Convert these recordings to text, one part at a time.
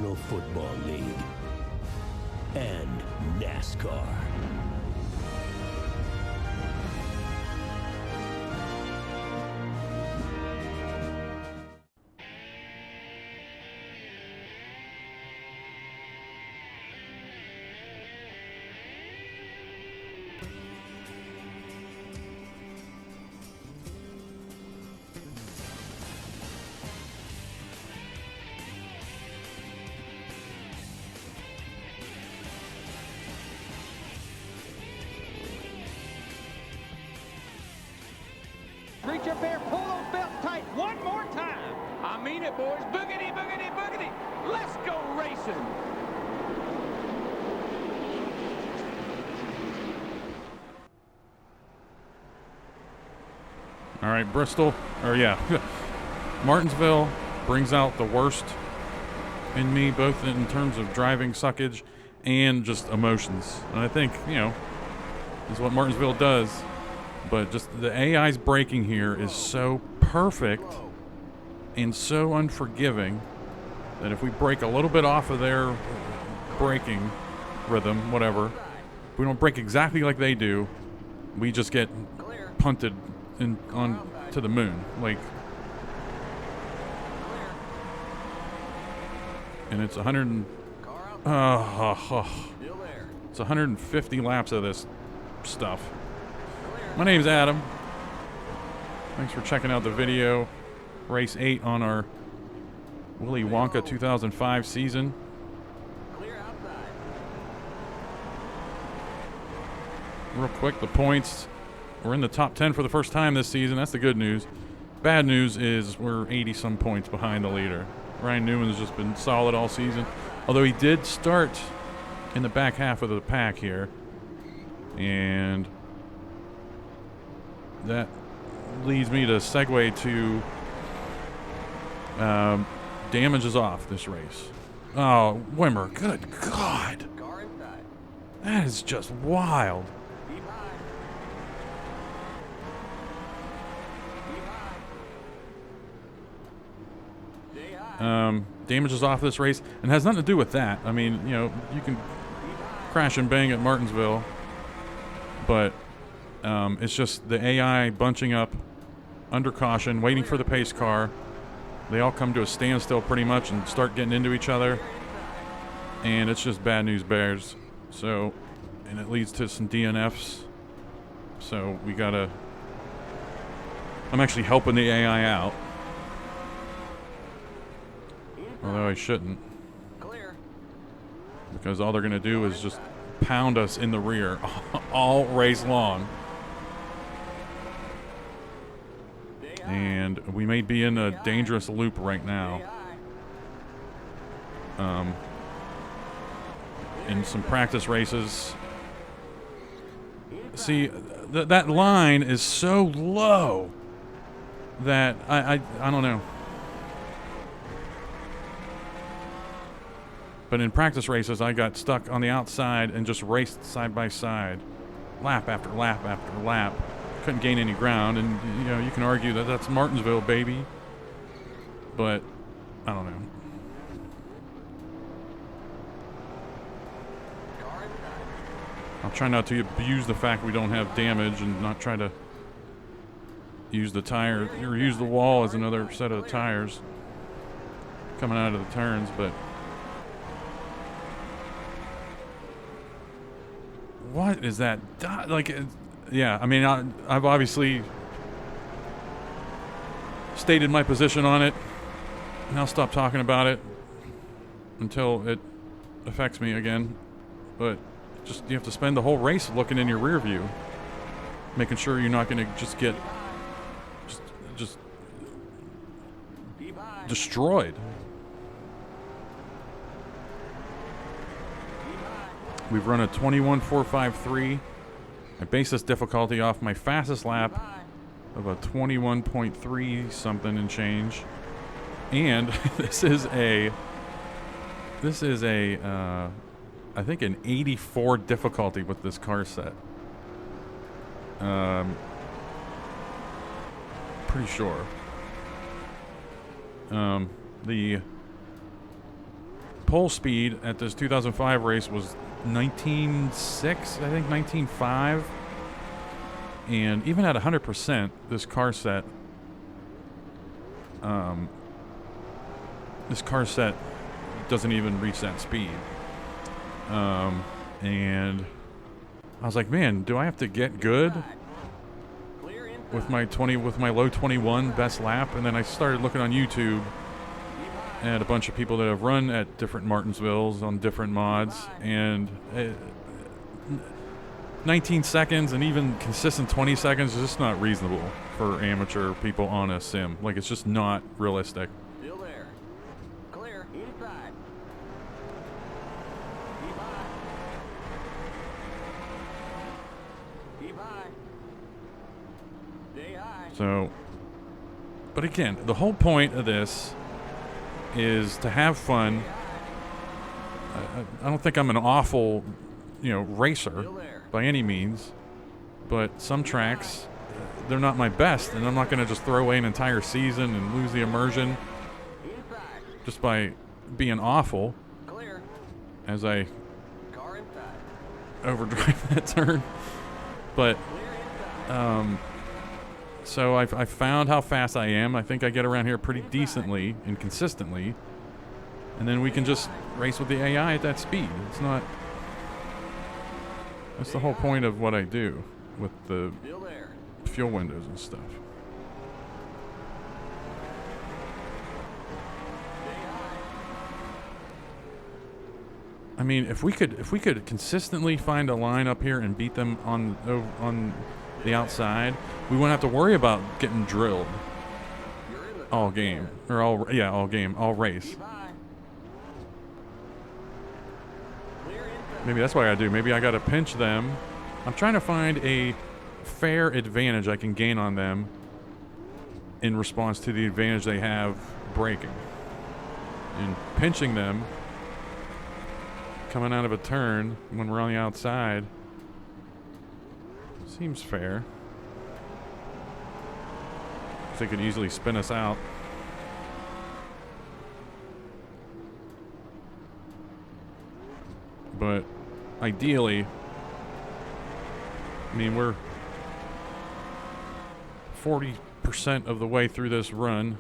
National Football League, and NASCAR. Reach up there, pull those belts tight one more time. I mean it, boys. Boogity, boogity, boogity. Let's go racing. All right, Bristol, or yeah, Martinsville brings out the worst in me, both in terms of driving suckage and just emotions. And I think, you know, is what Martinsville does. But just the AI's braking here is so perfect and so unforgiving that if we break a little bit off of their braking rhythm, whatever, if we don't brake exactly like they do, we just get punted on to the moon. Like, and it's 150 laps of this stuff. My name's Adam. Thanks for checking out the video. Race 8 on our Willy Wonka 2005 season. Real quick, the points. We're in the top 10 for the first time this season. That's the good news. Bad news is we're 80-some points behind the leader. Ryan Newman's just been solid all season. Although he did start in the back half of the pack here. And that leads me to segue to damage is off this race. Oh, Wimmer, good God. That is just wild. Damage is off this race, and has nothing to do with that. I mean, you know, you can crash and bang at Martinsville, but it's just the AI bunching up under caution, waiting for the pace car. They all come to a standstill pretty much and start getting into each other, and it's just bad news bears. So, and it leads to some DNFs. So we gotta, I'm actually helping the AI out, although I shouldn't, because all they're gonna do is just pound us in the rear all race long. And we may be in a dangerous loop right now. In some practice races. See, that line is so low that I don't know. But in practice races, I got stuck on the outside and just raced side by side, lap after lap after lap. Couldn't gain any ground, and you know, you can argue that that's Martinsville, baby. But I don't know. I'll try not to abuse the fact we don't have damage, and not try to use the tire or use the wall as another set of tires coming out of the turns. But what is that? Like, yeah, I mean, I've obviously stated my position on it, and I'll stop talking about it until it affects me again. But just, you have to spend the whole race looking in your rear view, making sure you're not going to just get just destroyed. We've run a 21.453. I base this difficulty off my fastest lap of a 21.3 something and change. And this is a I think an 84 difficulty with this car set. Pretty sure. The pole speed at this 2005 race was 19.6, I think 19.5. And even at 100%, this car set doesn't even reach that speed. And I was like, man, do I have to get good with my low 21 best lap? And then I started looking on YouTube at a bunch of people that have run at different Martinsvilles on different mods, and 19 seconds and even consistent 20 seconds is just not reasonable for amateur people on a sim. Like, it's just not realistic. Still there. Clear. Inside. Keep high. Keep high. Stay high. So, but again, the whole point of this is to have fun. I don't think I'm an awful, racer by any means, but some tracks, they're not my best, and I'm not going to just throw away an entire season and lose the immersion just by being awful as I overdrive that turn. But so I found how fast I am. I think I get around here pretty decently and consistently, and then we can just race with the AI at that speed. That's the whole point of what I do with the fuel windows and stuff. I mean, if we could consistently find a line up here and beat them on the outside, we wouldn't have to worry about getting drilled all game, or all race. Maybe that's what I gotta do. Maybe I gotta pinch them. I'm trying to find a fair advantage I can gain on them in response to the advantage they have braking. And pinching them coming out of a turn when we're on the outside seems fair. They could easily spin us out. But ideally, I mean, we're 40% of the way through this run,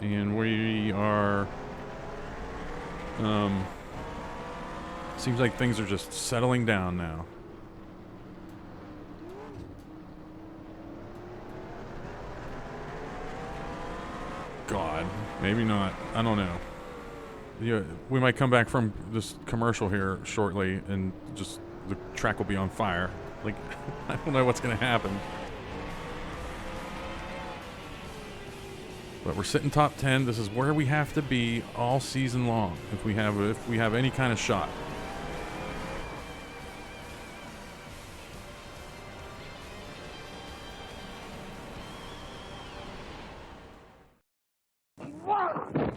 and we are seems like things are just settling down now. God, maybe not. I don't know. Yeah, we might come back from this commercial here shortly, and just the track will be on fire. Like, I don't know what's going to happen. But we're sitting top 10. This is where we have to be all season long if we have any kind of shot.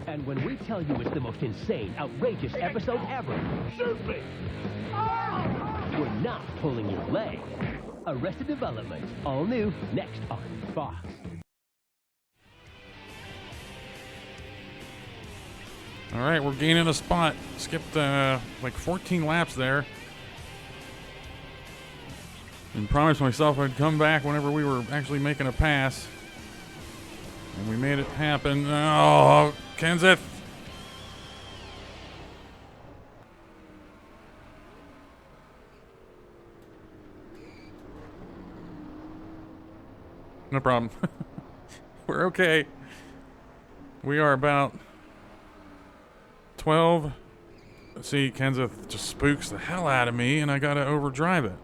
And when we tell you it's the most insane, outrageous episode ever, shoot me! We're not pulling your leg. Arrested Development, all new, next on Fox. All right, we're gaining a spot. Skipped like 14 laps there. And promised myself I'd come back whenever we were actually making a pass. And we made it happen. Oh, Kenseth. No problem. We're okay. We are about 12. See, Kenseth just spooks the hell out of me, and I gotta overdrive it.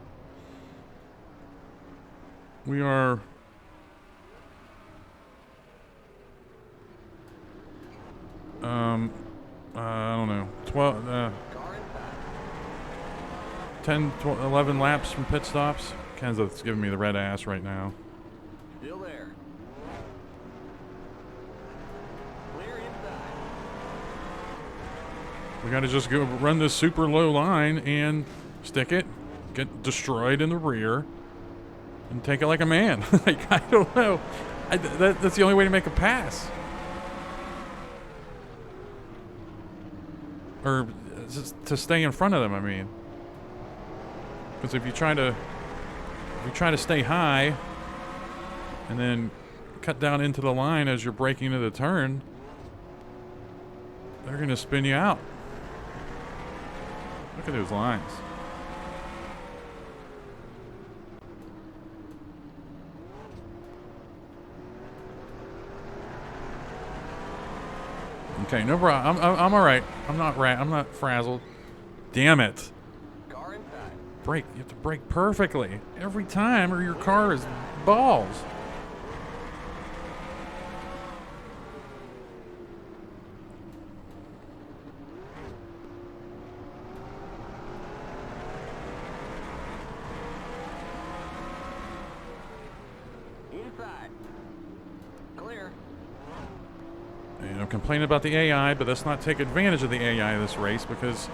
We are I don't know, 12, 10, 12, 11 laps from pit stops. Kenseth's giving me the red ass right now. Still there. Clear inside. We gotta just go run this super low line and stick it, get destroyed in the rear, and take it like a man. Like, I don't know. That's the only way to make a pass. or to stay in front of them. I mean, because if you try to stay high and then cut down into the line as you're braking into the turn, they're going to spin you out. Look at those lines. Okay, no problem. I'm all right. I'm not frazzled. Damn it. Car inside. Brake. You have to brake perfectly every time, or your car is balls. Inside. Clear. And I'm complaining about the AI, but let's not take advantage of the AI in this race, because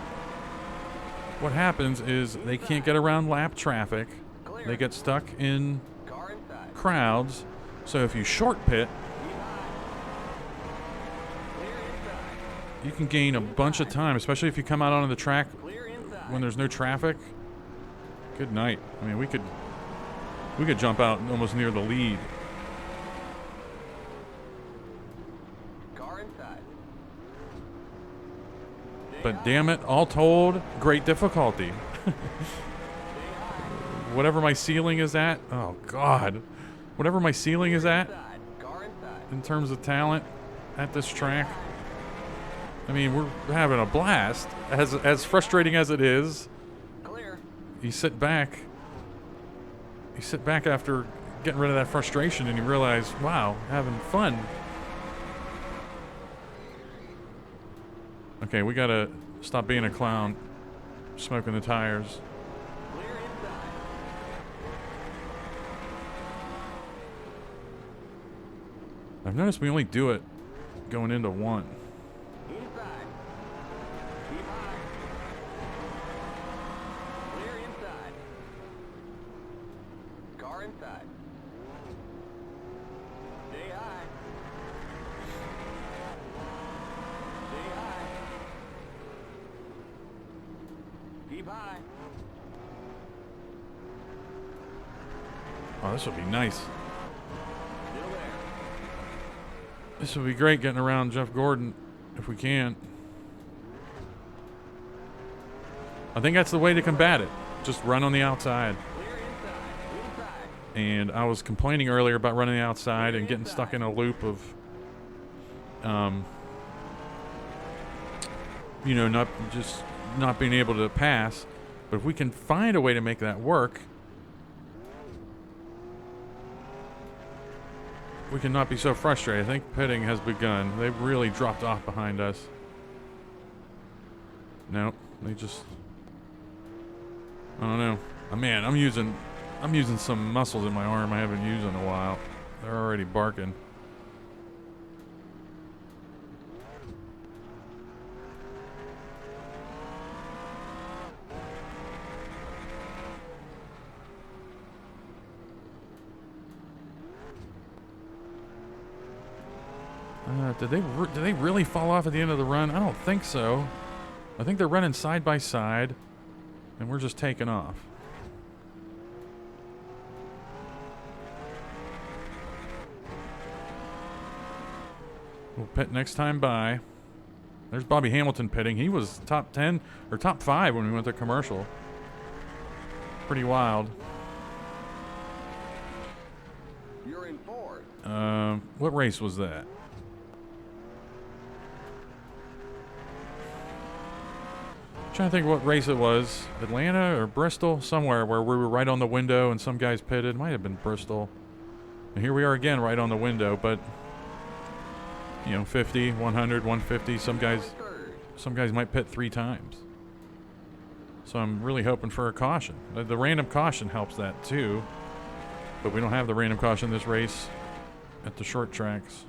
what happens is they can't get around lap traffic. Clear. They get stuck in Car inside. crowds. So if you short pit, Clear inside. you can gain a bunch of time, especially if you come out onto the track Clear inside. when there's no traffic. Good night. I mean, we could jump out almost near the lead. Car inside. But damn it, all told, great difficulty. Whatever my ceiling is at, oh God. Whatever my ceiling is at Inside. Car inside. in terms of talent at this track, I mean, we're having a blast. As frustrating as it is, Clear. you sit back after getting rid of that frustration and you realize, wow, having fun. Okay, we gotta stop being a clown, smoking the tires. Clear inside. I've noticed we only do it going into one. Inside. Keep high. Clear inside. Car inside. Stay high. Stay high. Keep high. Oh, this would be nice. Still there. This would be great getting around Jeff Gordon if we can. I think that's the way to combat it. Just run on the outside. Clear inside. Inside. And I was complaining earlier about running outside and getting stuck in a loop of, not being able to pass. But if we can find a way to make that work, we can not be so frustrated. I think pitting has begun. They've really dropped off behind us. Nope, they just, I don't know. Man, I'm using some muscles in my arm I haven't used in a while. They're already barking. Did they really fall off at the end of the run? I don't think so. I think they're running side by side, and we're just taking off. We'll pit next time by. There's Bobby Hamilton pitting. He was top 10 or top 5 when we went to commercial. Pretty wild. You're in fourth. What race was that? Trying to think what race it was. Atlanta or Bristol? Somewhere where we were right on the window and some guys pitted. Might have been Bristol. And here we are again right on the window, but 50, 100, 150. Some guys might pit 3 times. So I'm really hoping for a caution. The random caution helps that too. But we don't have the random caution this race at the short tracks.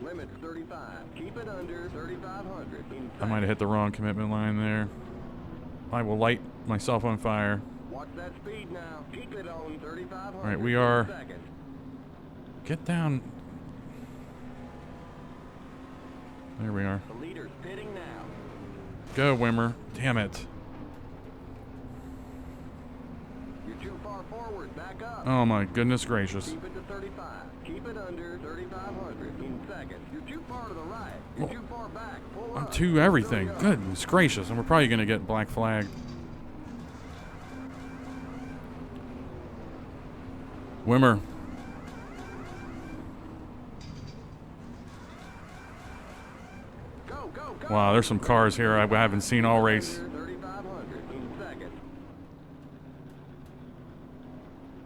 Limit 35. Keep it under 3,500. I might have hit the wrong commitment line there. I will light myself on fire. Watch that speed now. Keep it on 3,500. All right, we are. Second. Get down. There we are. The leader's pitting now. Go, Wimmer. Damn it. You're too far forward. Back up. Oh my goodness gracious. Keep it to 35. Keep it under 3,500 in seconds. You're too far to the right. You're too far back. Pull I'm up. to everything. Hurry up. Goodness gracious. And we're probably going to get black flagged. Wimmer. Go, go, go. Wow, there's some cars here I haven't seen all race. Under 3,500 in seconds.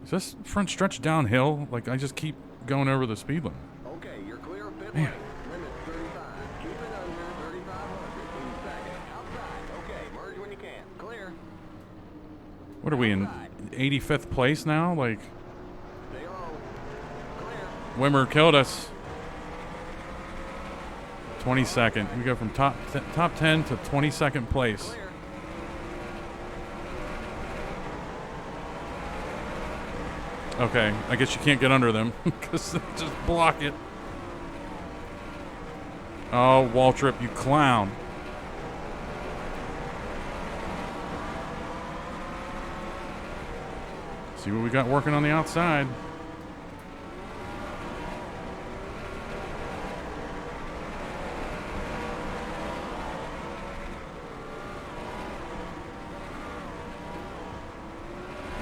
Is this front stretch downhill? Like, I just keep going over the speed limit. Okay, you're clear of pit Man. lane. Limit 35. Keep it under 3,500 in seconds. Outside. Okay, merge when you can. Clear. What are we in 85th place now? Like, Stay low. Clear. Wimmer killed us. 22nd. We go from top 10 to 22nd place. Clear. Okay, I guess you can't get under them because they just block it. Oh, Waltrip, you clown. See what we got working on the outside.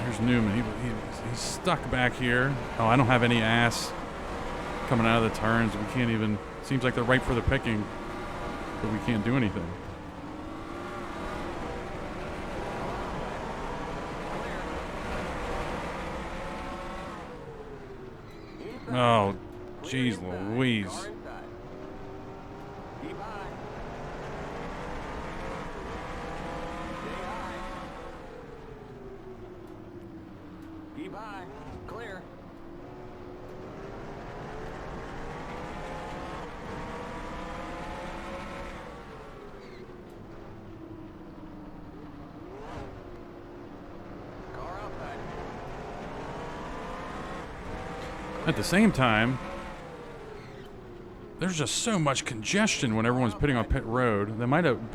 Here's Newman. He's stuck back here. Oh, I don't have any ass coming out of the turns. We can't even. Seems like they're ripe for the picking, but we can't do anything. Oh, jeez Louise. Car inside. Keep high. Stay high. Keep high. Clear. Car outside. At the same time, there's just so much congestion when everyone's pitting on pit road. That might have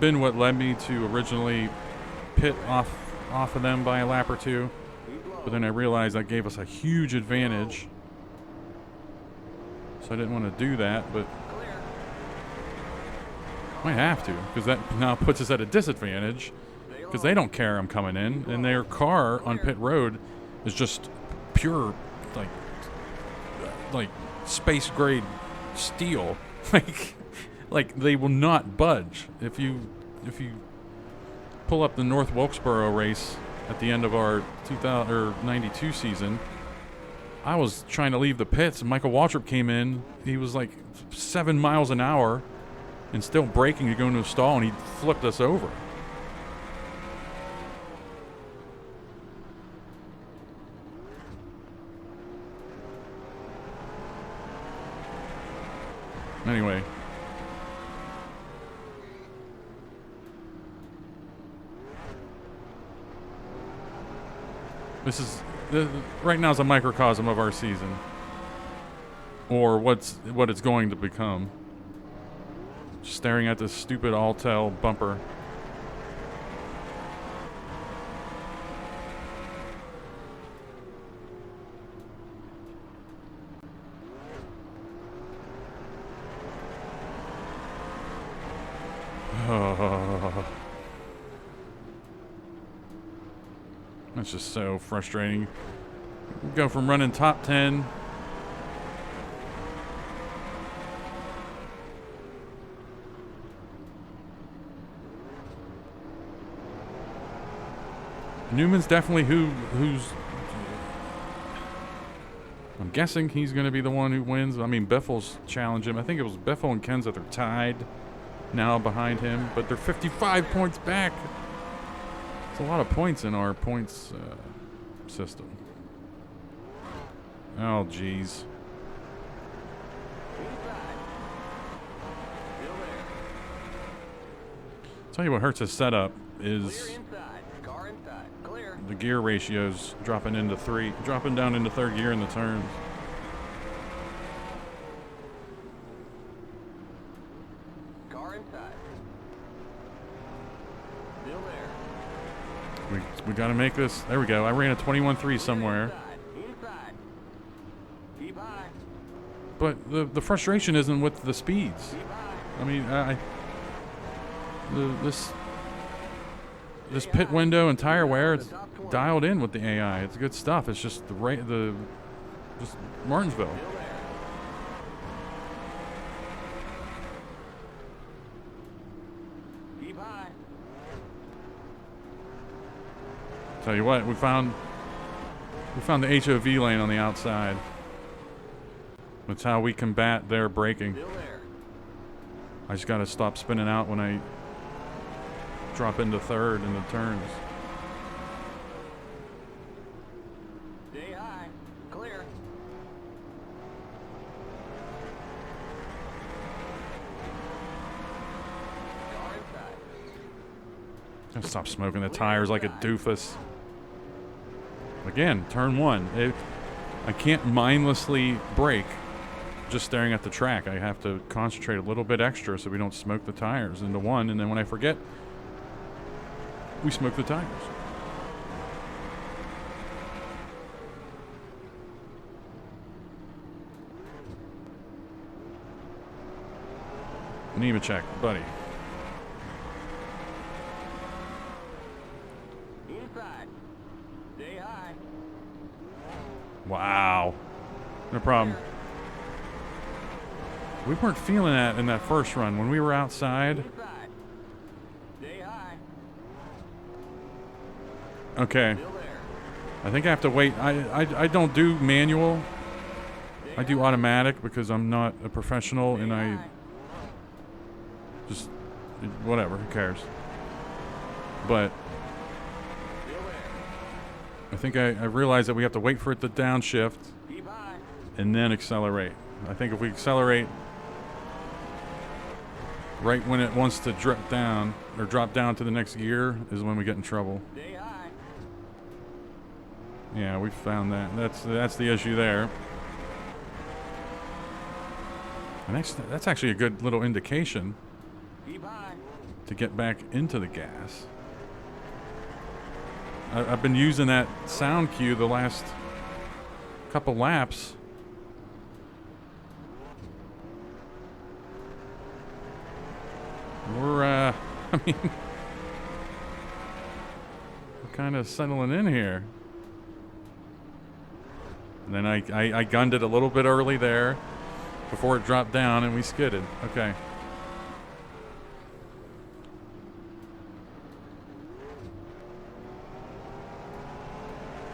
been what led me to originally pit off of them by a lap or two. But then I realized that gave us a huge advantage. So I didn't want to do that, but might have to, because that now puts us at a disadvantage because they don't care I'm coming in, and their car on pit road is just pure like space grade steel. like they will not budge. If you pull up the North Wilkesboro race at the end of our 92 season, I was trying to leave the pits and Michael Waltrip came in. He was like 7 miles an hour and still braking to go into a stall, and he flipped us over. Anyway. Right now is a microcosm of our season. Or what it's going to become. Just staring at this stupid Altel bumper. That's just so frustrating. We go from running top 10 Newman's definitely who's I'm guessing he's going to be the one who wins. I mean, Biffle's challenged him. I think it was Biffle and Kenseth are tied now behind him, but they're 55 points back. It's a lot of points in our points system. Oh, geez. Tell you what hurts his setup is the gear ratios dropping down into third gear in the turns. Still there. We got to make this. There we go. I ran a 21.3 somewhere. Inside. Keep high. But the frustration isn't with the speeds. Keep high. I mean, this pit window and tire wear, it's dialed in with the AI. It's good stuff. It's just just Martinsville. Still there. Keep high. Tell you what, we found the HOV lane on the outside. That's how we combat their braking. Still there. I just got to stop spinning out when I drop into third in the turns. Stay high. Clear. Car inside. Gotta stop smoking the tires like a doofus. Again, turn one. I can't mindlessly brake just staring at the track. I have to concentrate a little bit extra so we don't smoke the tires into one, and then when I forget, we smoke the tires. Nemechek, buddy. Inside. Stay high. Wow. No problem. We weren't feeling that in that first run. When we were outside. Inside. Stay high. Okay. Still there. I think I have to wait. I don't do manual. I do automatic because I'm not a professional and I just, whatever, who cares. But Still there. I think I realized that we have to wait for it to downshift Keep high. and then accelerate. I think if we accelerate right when it wants to drop down to the next gear is when we get in trouble. Stay high. Yeah, we found that. That's the issue there. And that's actually a good little indication Keep high. to get back into the gas. I've been using that sound cue the last couple laps. We're, we're kind of settling in here. And then I gunned it a little bit early there before it dropped down and we skidded. Okay.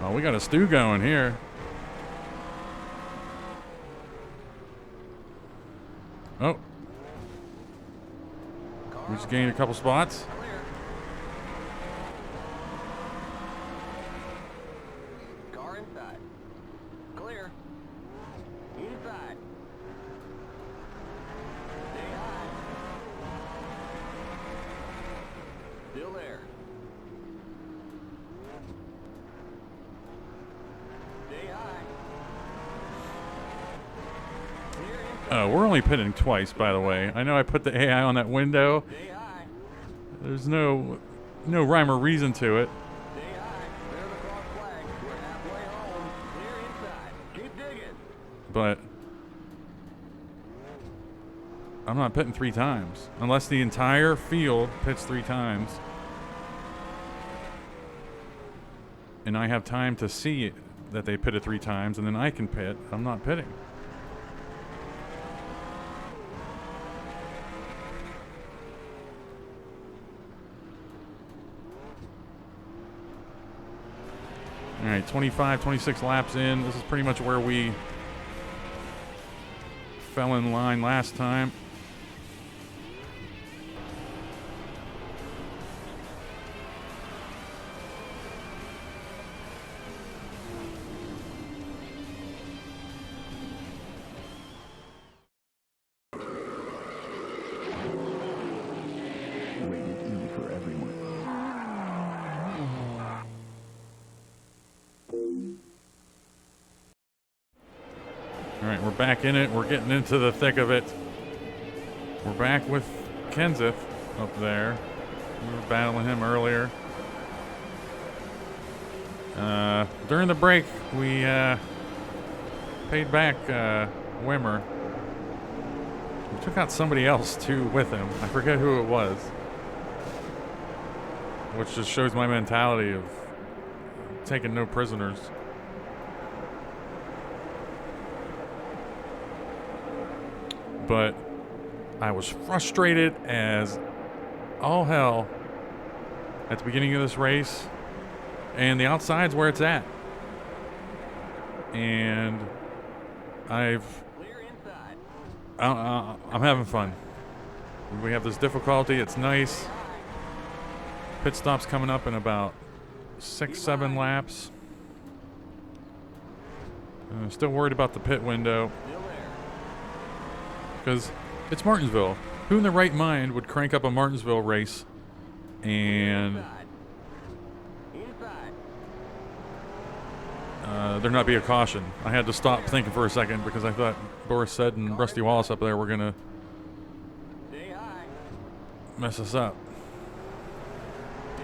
Oh, we got a stew going here. Oh. We just gained a couple spots. Clear. Car inside. Clear. Inside. Stay high. Still there. Stay high. Clear inside. Oh, we're only pitting twice, by the way. I know I put the AI on that window. Stay high. There's no rhyme or reason to it. Stay high. Clear the cross flag. We're halfway home. Clear inside. Keep digging. But I'm not pitting 3 times. Unless the entire field pits 3 times. And I have time to see that they pitted 3 times, and then I can pit. I'm not pitting. All right, 25, 26 laps in. This is pretty much where we fell in line last time. All right, we're back in it. We're getting into the thick of it. We're back with Kenseth up there. We were battling him earlier. During the break, we paid back Wimmer. We took out somebody else, too, with him. I forget who it was. Which just shows my mentality of taking no prisoners. But I was frustrated as all hell at the beginning of this race, and the outside's where it's at. And I'm having fun. We have this difficulty. It's nice. Pit stop's coming up in about 6-7 laps. Still worried about the pit window. Because it's Martinsville. Who in their right mind would crank up a Martinsville race and there not be a caution? I had to stop thinking for a second because I thought Boris said and Rusty Wallace up there were going to mess us up.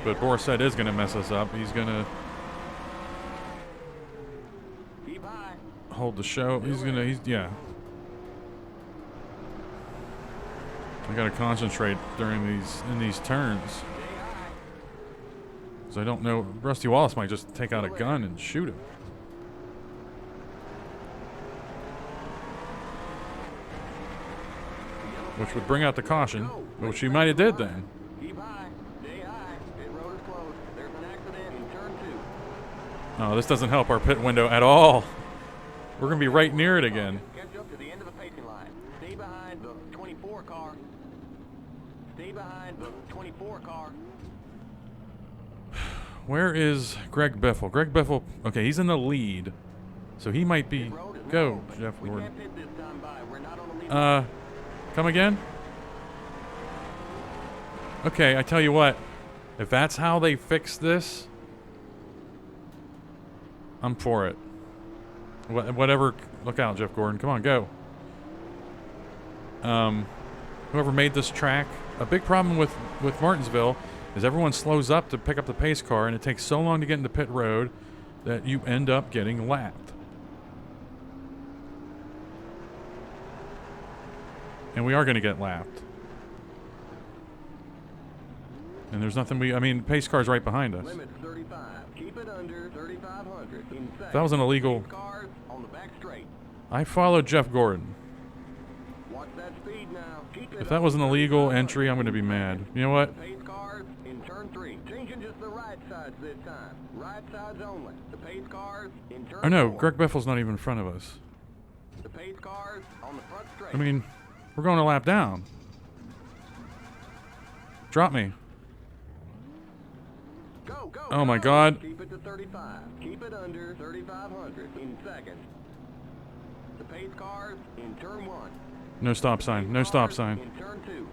But Boris said is going to mess us up. He's going to hold the show. Yeah. I gotta concentrate in these turns. Because I don't know, Rusty Wallace might just take out a gun and shoot him. Which would bring out the caution, which he might have did then. Oh, this doesn't help our pit window at all. We're gonna be right near it again. Where is Greg Biffle? Greg Biffle, okay, he's in the lead. So he might be, go, Jeff Gordon. Come again? Okay, I tell you what, if that's how they fix this, I'm for it. Whatever, look out, Jeff Gordon, come on, go. Whoever made this track, a big problem with Martinsville is everyone slows up to pick up the pace car, and it takes so long to get into pit road that you end up getting lapped. And we are going to get lapped. And there's nothing pace car's right behind us. Limit 35. Keep it under 3,500. If that was an illegal... Cars on the back straight. I followed Jeff Gordon. Watch that speed now. Keep it If that was an illegal entry, I'm going to be mad. You know what? Pace cars in turn 3. Changing just the right sides this time. Right sides only. The pace cars in turn 4. Oh no, Greg Biffle's not even in front of us. The pace cars on the front straight. I mean, we're going a lap down. Drop me. Go, go, Oh my go. God. Keep it to 35. Keep it under 3,500 in second. The pace cars in turn 1. No stop sign. No stop sign. In turn 2.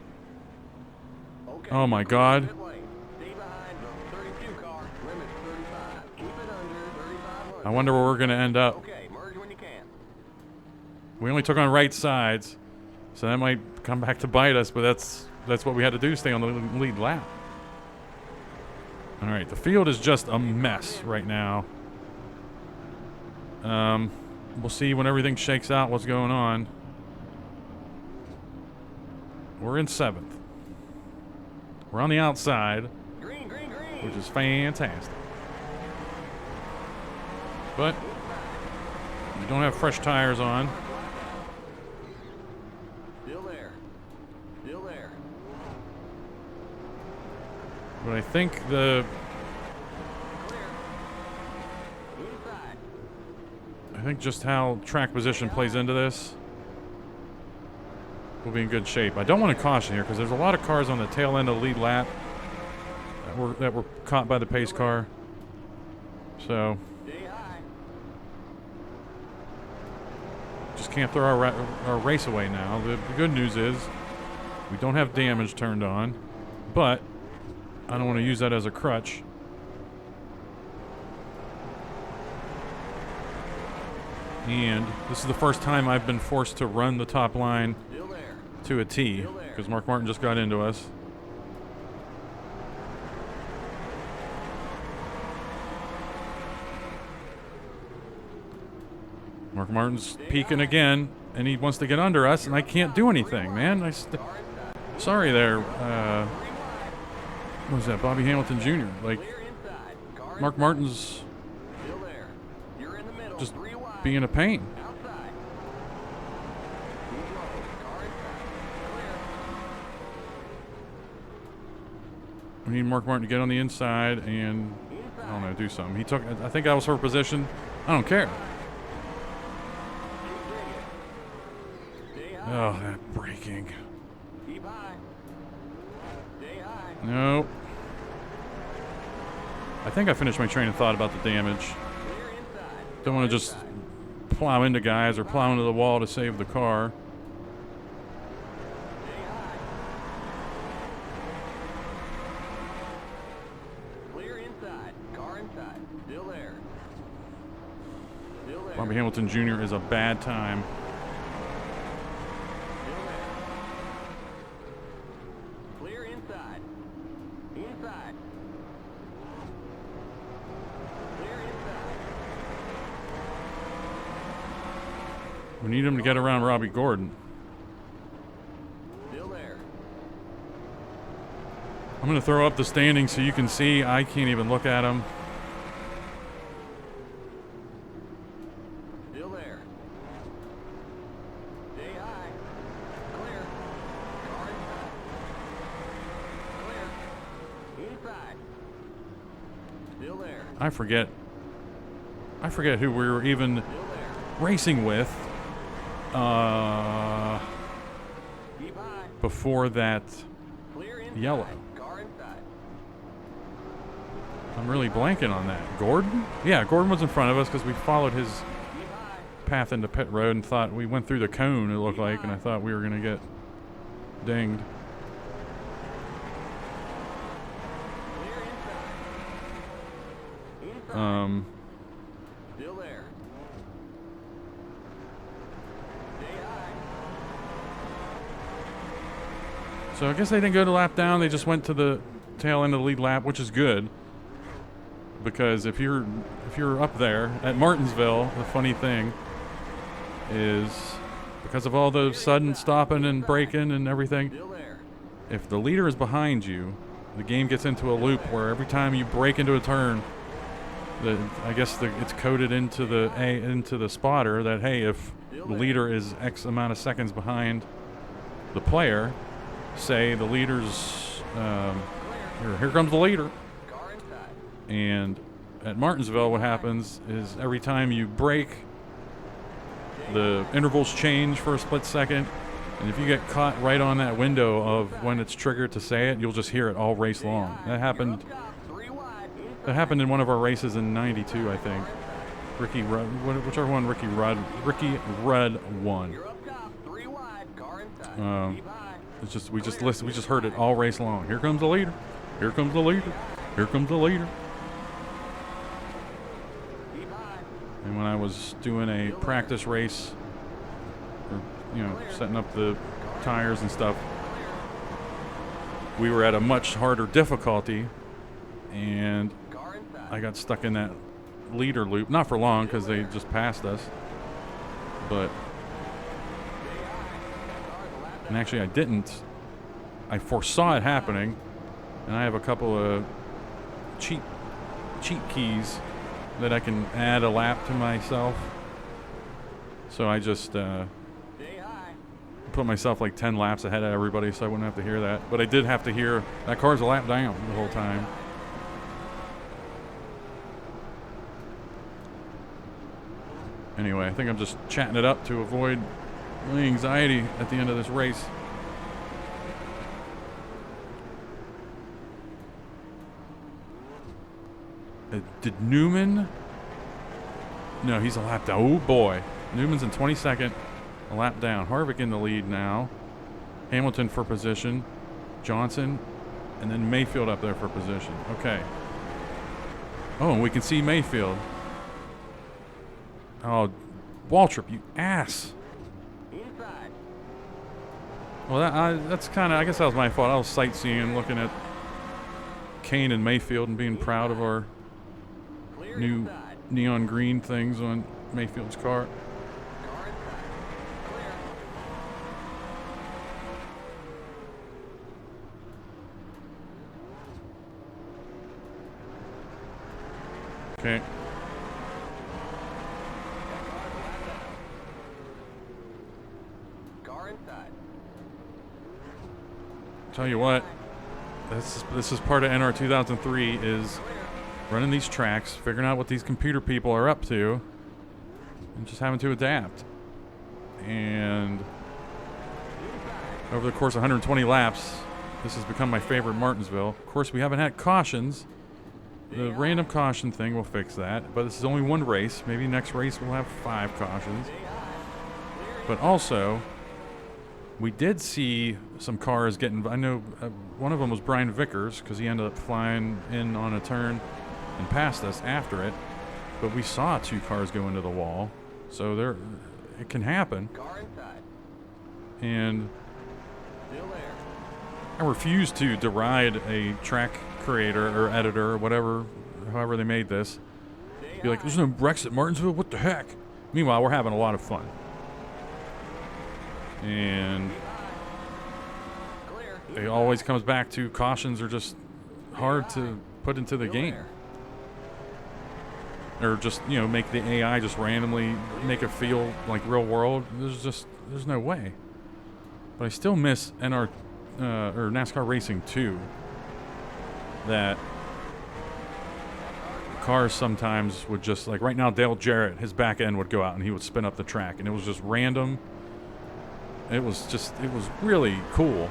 Okay. Oh my God. Pit lane. Stay behind the 32 car. Limit 35. Keep it under 3,500. I wonder where we're going to end up. Okay, merge when you can. We only took on right sides, so that might come back to bite us, but that's what we had to do, stay on the lead lap. All right, the field is just a mess right now. We'll see when everything shakes out what's going on. We're in 7th. We're on the outside, Green, green, green. which is fantastic. But we don't have fresh tires on. Still there. Still there. But I think the... Clear. Inside. I think just how track position plays into this, we'll be in good shape. I don't want to caution here because there's a lot of cars on the tail end of the lead lap that were caught by the pace car. So Stay high. just can't throw our race away now. The good news is we don't have damage turned on, but I don't want to use that as a crutch. And this is the first time I've been forced to run the top line Still there. to a T because Mark Martin just got into us. Mark Martin's peeking again, and he wants to get under us, and I can't do anything, man. Sorry there. What was that, Bobby Hamilton Jr.? Like, Mark Martin's just being a pain. We need Mark Martin to get on the inside and, I don't know, do something. I think that was her position. I don't care. Oh, that braking. No. I think I finished my train of thought about the damage. Don't want to just plow into guys or plow into the wall to save the car. Bobby Hamilton Jr. is a bad time. Clear inside. Inside. Clear inside. We need him to get around Robbie Gordon. Still there. I'm going to throw up the standings so you can see. I can't even look at him. Still there. Stay high. Clear. Car inside. Clear. Inside. Still there. I forget who we were even Still there. racing with Keep high. before that Clear inside. yellow. Car inside. I'm really blanking on that. Gordon? Yeah, Gordon was in front of us because we followed his Keep high. path into pit road and thought we went through the cone, it looked like, and I thought we were going to get dinged. Clear inside. Inside. Still there. Stay high. So I guess they didn't go to lap down. They just went to the tail end of the lead lap, which is good. Because if you're up there at Martinsville, the funny thing is because of all the sudden stopping and braking and everything, Still there. if the leader is behind you, the game gets into a loop where every time you brake into a turn, it's coded into the spotter that, hey, if the leader is X amount of seconds behind the player, say the leader's here comes the leader. Car inside. And at Martinsville, what happens is every time you brake, the intervals change for a split second. And if you get caught right on that window of when it's triggered to say it, you'll just hear it all race long. That happened. Three wide. Inside. That happened in one of our races in '92, I think. Whichever one Ricky Rudd won. You're up top. Three wide. Car inside. Keep high. It's just we just heard it all race long. Here comes the leader. Here comes the leader. Here comes the leader. Keep high. And when I was doing a practice race, or setting up the tires and stuff, we were at a much harder difficulty, and Car inside. I got stuck in that leader loop. Not for long because they just passed us, but and actually I didn't. I foresaw it happening, and I have a couple of cheat keys that I can add a lap to myself. So I just Stay high. put myself like 10 laps ahead of everybody so I wouldn't have to hear that. But I did have to hear that car's a lap down the whole time. Anyway, I think I'm just chatting it up to avoid the anxiety at the end of this race. Did Newman? No, he's a lap down. Oh, boy. Newman's in 22nd, a lap down. Harvick in the lead now. Hamilton for position. Johnson, and then Mayfield up there for position. Okay. Oh, and we can see Mayfield. Oh, Waltrip, you ass. Inside. Well, that's kind of, I guess that was my fault. I was sightseeing, looking at Kane and Mayfield and being proud of our Clear new inside. neon green things on Mayfield's car. Okay. Car inside. Tell you what, this is part of NR2003 is running these tracks, figuring out what these computer people are up to, and just having to adapt. And over the course of 120 laps, this has become my favorite Martinsville. Of course, we haven't had cautions. The random caution thing will fix that, but this is only one race. Maybe next race we'll have 5 cautions. But also, we did see some cars getting, I know one of them was Brian Vickers, because he ended up flying in on a turn and passed us after it. But we saw 2 cars go into the wall, so there, it can happen. Car inside. And Still there. I refuse to deride a track creator or editor or whatever, however they made this. Be like, there's no Rex at Martinsville, what the heck? Meanwhile, we're having a lot of fun. And it always comes back to cautions are just hard to put into the game. Or just, you know, make the AI just randomly make it feel like real world. There's no way. But I still miss NR or NASCAR Racing 2. That cars sometimes would just, like right now, Dale Jarrett, his back end would go out and he would spin up the track, and it was just random. It was really cool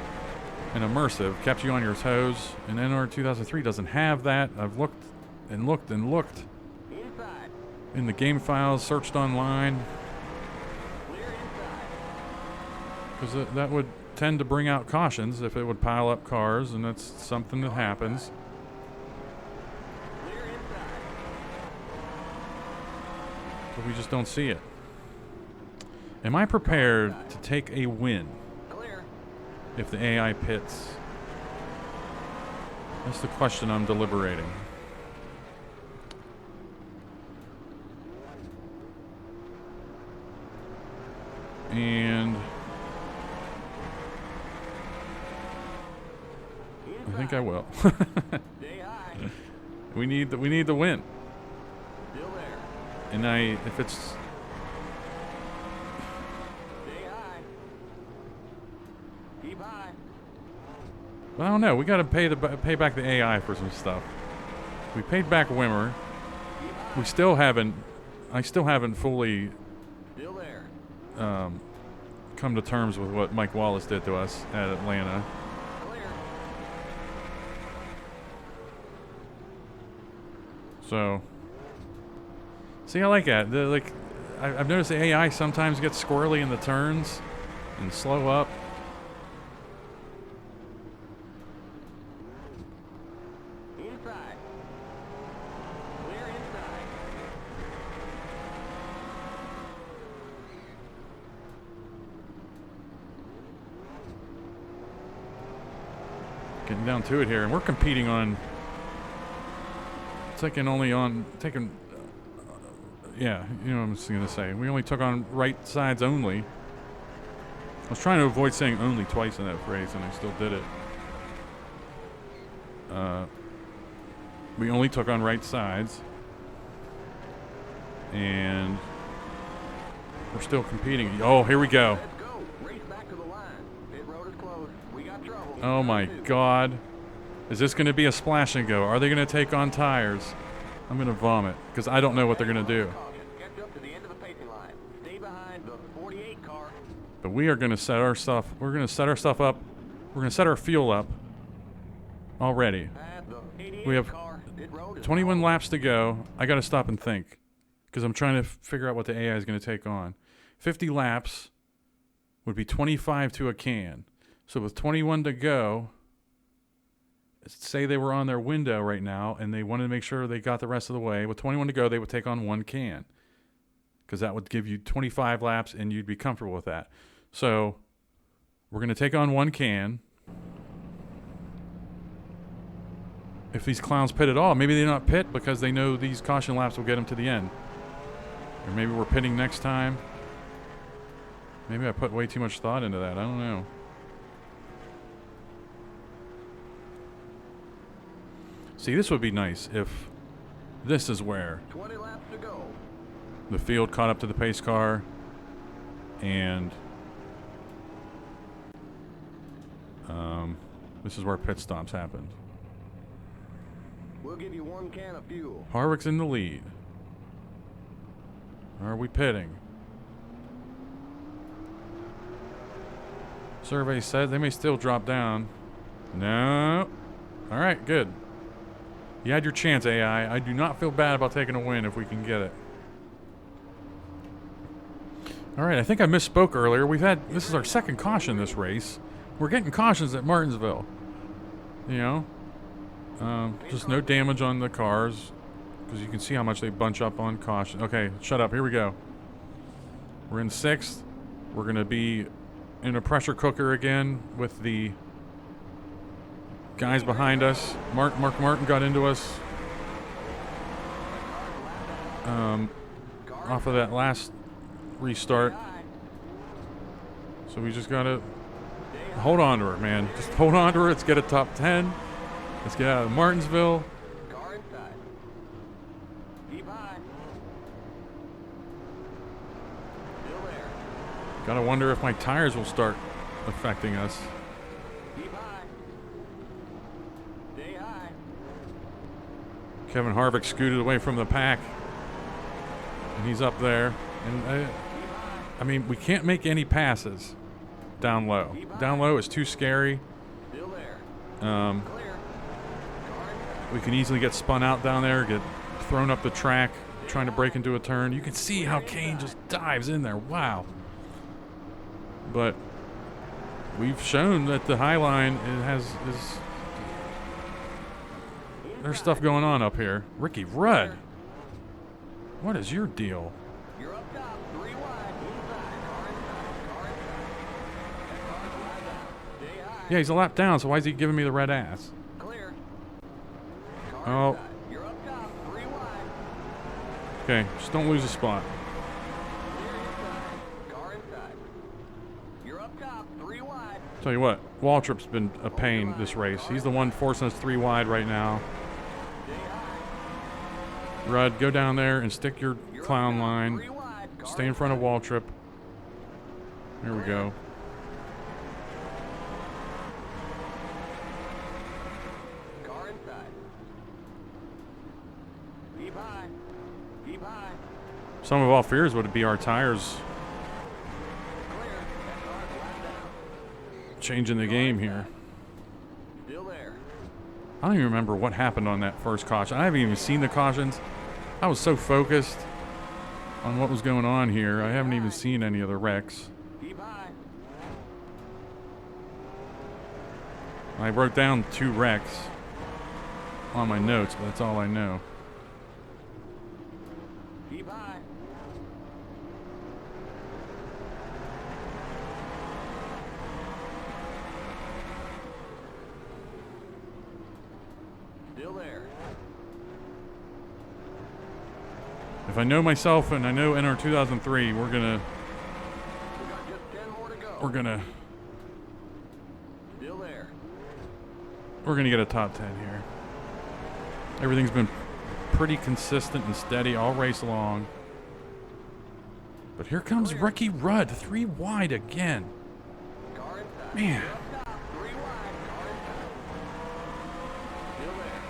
and immersive, kept you on your toes. And NR2003 doesn't have that. I've looked and looked and looked in the game files, searched online, because that would tend to bring out cautions if it would pile up cars, and that's something that happens. But we just don't see it. Am I prepared to take a win if the AI pits? That's the question I'm deliberating. And I think I will. We need the win. And if it's well, I don't know. We got to pay back the AI for some stuff. We paid back Wimmer. I still haven't fully come to terms with what Mike Wallace did to us at Atlanta. So, see, I like that. I've noticed the AI sometimes gets squirrely in the turns and slow up. Getting down to it here, and we're competing on yeah, you know what I'm just gonna say. We only took on right sides only. I was trying to avoid saying only twice in that phrase, and I still did it. We only took on right sides, and we're still competing. Oh, here we go. Oh my God. Is this going to be a splash and go? Are they going to take on tires? I'm going to vomit because I don't know what they're going to do. But we are going to set our stuff. We're going to set our stuff up. We're going to set our fuel up already. We have 21 laps to go. I got to stop and think because I'm trying to figure out what the AI is going to take on. 50 laps would be 25 to a can. So with 21 to go, say they were on their window right now and they wanted to make sure they got the rest of the way. With 21 to go, they would take on 1 can because that would give you 25 laps and you'd be comfortable with that. So we're going to take on 1 can. If these clowns pit at all, maybe they not pit because they know these caution laps will get them to the end. Or maybe we're pitting next time. Maybe I put way too much thought into that. I don't know. See, this would be nice if This is where 20 laps to go. the field caught up to the pace car, and this is where pit stops happened. We'll give you 1 can of fuel. Harvick's in the lead. Are we pitting? Survey said they may still drop down. No. All right, good. You had your chance, AI. I do not feel bad about taking a win if we can get it. All right, I think I misspoke earlier. This is our second caution this race. We're getting cautions at Martinsville. You know, just no damage on the cars, because you can see how much they bunch up on caution. Okay, shut up. Here we go. We're in 6th. We're going to be in a pressure cooker again with the guys behind us. Mark Martin got into us off of that last restart. So we just got to hold on to her, man. Just hold on to her. Let's get a top 10. Let's get out of Martinsville. Car inside. Keep high. Still there. Gotta wonder if my tires will start affecting us. Keep high. Stay high. Kevin Harvick scooted away from the pack, and he's up there. And I mean, we can't make any passes down low. Down low is too scary. Still there. Um, Clear. we can easily get spun out down there, get thrown up the track, trying to break into a turn. You can see how Kane just dives in there. Wow. But we've shown that the High Line there's stuff going on up here. Ricky Rudd, what is your deal? You're up top. 3 wide. Inside. Car inside. Car inside. That car's wide out. Stay high. Yeah, he's a lap down, so why is he giving me the red ass? Clear. Car Oh. inside. You're up top. 3 wide. Okay, just don't lose a spot. Clear inside. Car inside. You're up top. 3 wide. Tell you what, Waltrip's been a pain this race. He's the one forcing us 3 wide right now. Stay high. Rudd, go down there and stick your You're up clown top. line. 3 wide. Car Stay in front of Waltrip. There we go. Car inside. Keep high. Keep high. Some of all fears would be our tires Clear. That car's wide out. changing the game here. Still there. I don't even remember what happened on that first caution. I haven't even seen the cautions. I was so focused on what was going on here. I haven't even seen any of the wrecks. Keep high. I wrote down 2 wrecks on my notes, but that's all I know. Keep high. Still there. If I know myself and I know NR2003, We got just 10 more to go. Still there. we're gonna get a top 10 here. Everything's been pretty consistent and steady all race long. But here comes Ricky Rudd, 3 wide again. Car inside. Man. You're up top. 3 wide. Car inside. Still there.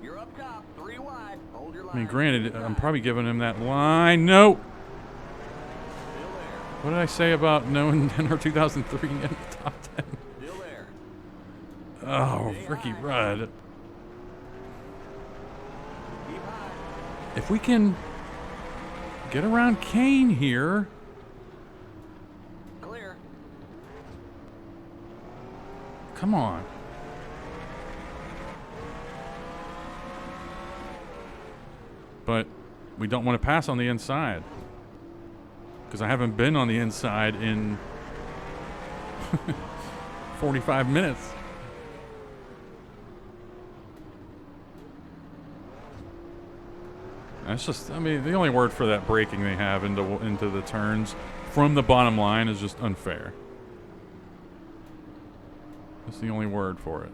You're up top. 3 wide. Hold your line. I mean, granted, Inside. I'm probably giving him that line. No. Still there. What did I say about knowing NR2003 in the top 10? Still there. Oh, Ricky Rudd. Keep high. If we can get around Kane here. Clear. Come on. But we don't want to pass on the inside, because I haven't been on the inside in 45 minutes. That's just, I mean, the only word for that braking they have into the turns from the bottom line is just unfair. That's the only word for it.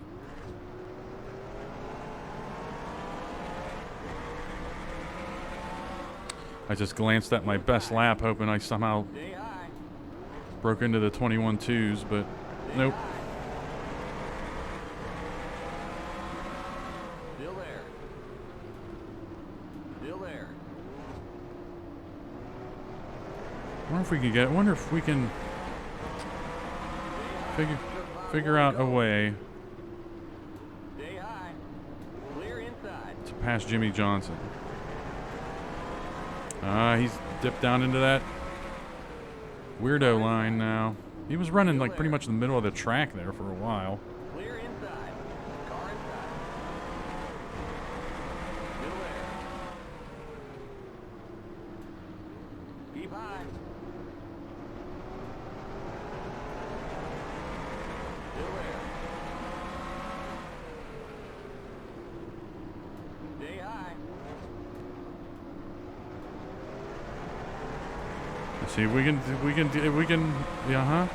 I just glanced at my best lap, hoping I somehow Stay high. broke into the 21.2s, but nope. Still there. Still there. Wonder if we can figure out a way Stay high. Clear inside. to pass Jimmy Johnson. He's dipped down into that weirdo line now. He was running like pretty much in the middle of the track there for a while. Clear inside. Car inside. Still there. Keep high. Still there. Stay high. Let's see if we can, yeah,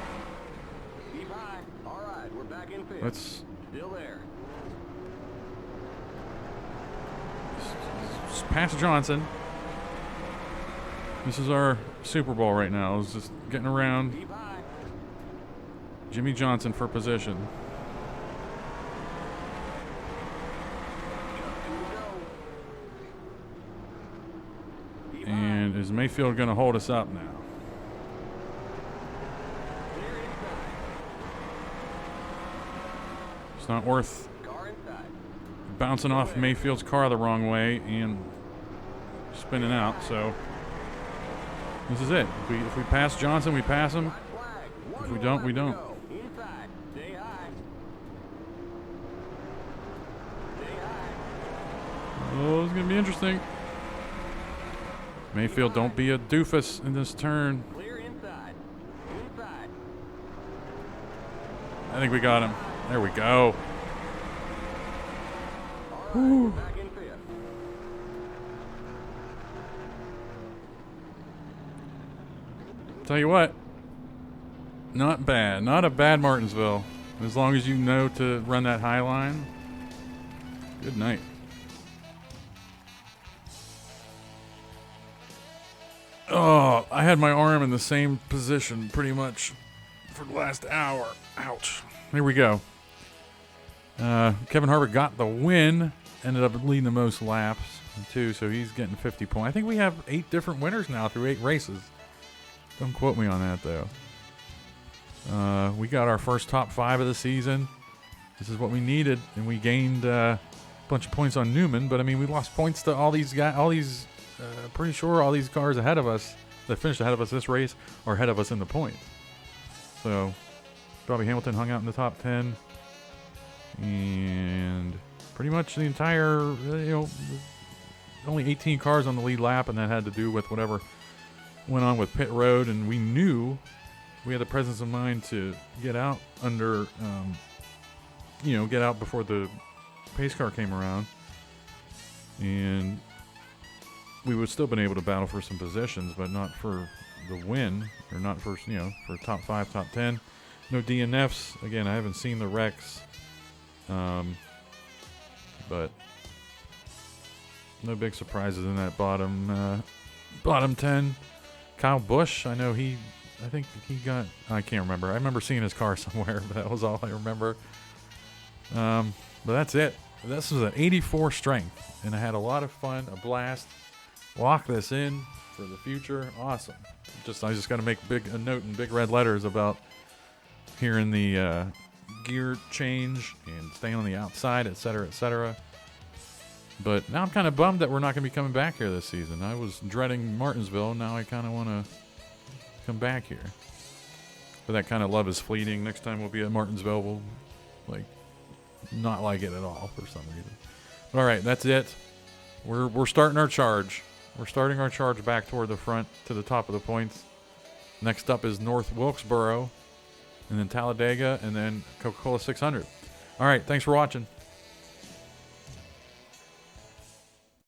Keep high. All right, we're back in fifth. Let's Still there. pass Johnson. This is our Super Bowl right now. It's just getting around Keep high. Jimmy Johnson for position. Keep high. And is Mayfield going to hold us up now? Clear inside. It's not worth Car inside. bouncing off Mayfield's car the wrong way and spinning out. So this is it. If we pass Johnson, we pass him. Black flag. One If we more don't, lap we to don't. go. Inside. Stay high. Stay high. Oh, it's going to be interesting. Mayfield, don't be a doofus in this turn. Clear inside. Inside. I think we got him. There we go. All right, we're back in fifth. Tell you what, not bad. Not a bad Martinsville. As long as you know to run that high line. Good night. Oh, I had my arm in the same position pretty much for the last hour. Ouch. Here we go. Kevin Harvick got the win. Ended up leading the most laps, too, so he's getting 50 points. I think we have 8 different winners now through 8 races. Don't quote me on that, though. We got our first top 5 of the season. This is what we needed, and we gained a bunch of points on Newman, but, I mean, we lost points to all these guys, pretty sure all these cars ahead of us that finished ahead of us this race are ahead of us in the points. So, Bobby Hamilton hung out in the top 10. And pretty much the entire, only 18 cars on the lead lap, and that had to do with whatever went on with pit road. And we knew we had the presence of mind to get out under, get out before the pace car came around. And we would still been able to battle for some positions, but not for the win, or not for, for top 5, top 10. No DNFs. Again, I haven't seen the wrecks. But no big surprises in that bottom 10. Kyle Busch, I think he got, I can't remember. I remember seeing his car somewhere, but that was all I remember. But that's it. This was an 84 strength, and I had a lot of fun, a blast. Lock this in for the future. Awesome. I just got to make a note in big red letters about hearing the gear change and staying on the outside, etc., etc. But now I'm kind of bummed that we're not going to be coming back here this season. I was dreading Martinsville. Now I kind of want to come back here. But that kind of love is fleeting. Next time we'll be at Martinsville, we'll not like it at all for some reason. All right, that's it. We're starting our charge. We're starting our charge back toward the front to the top of the points. Next up is North Wilkesboro, and then Talladega, and then Coca-Cola 600. All right, thanks for watching.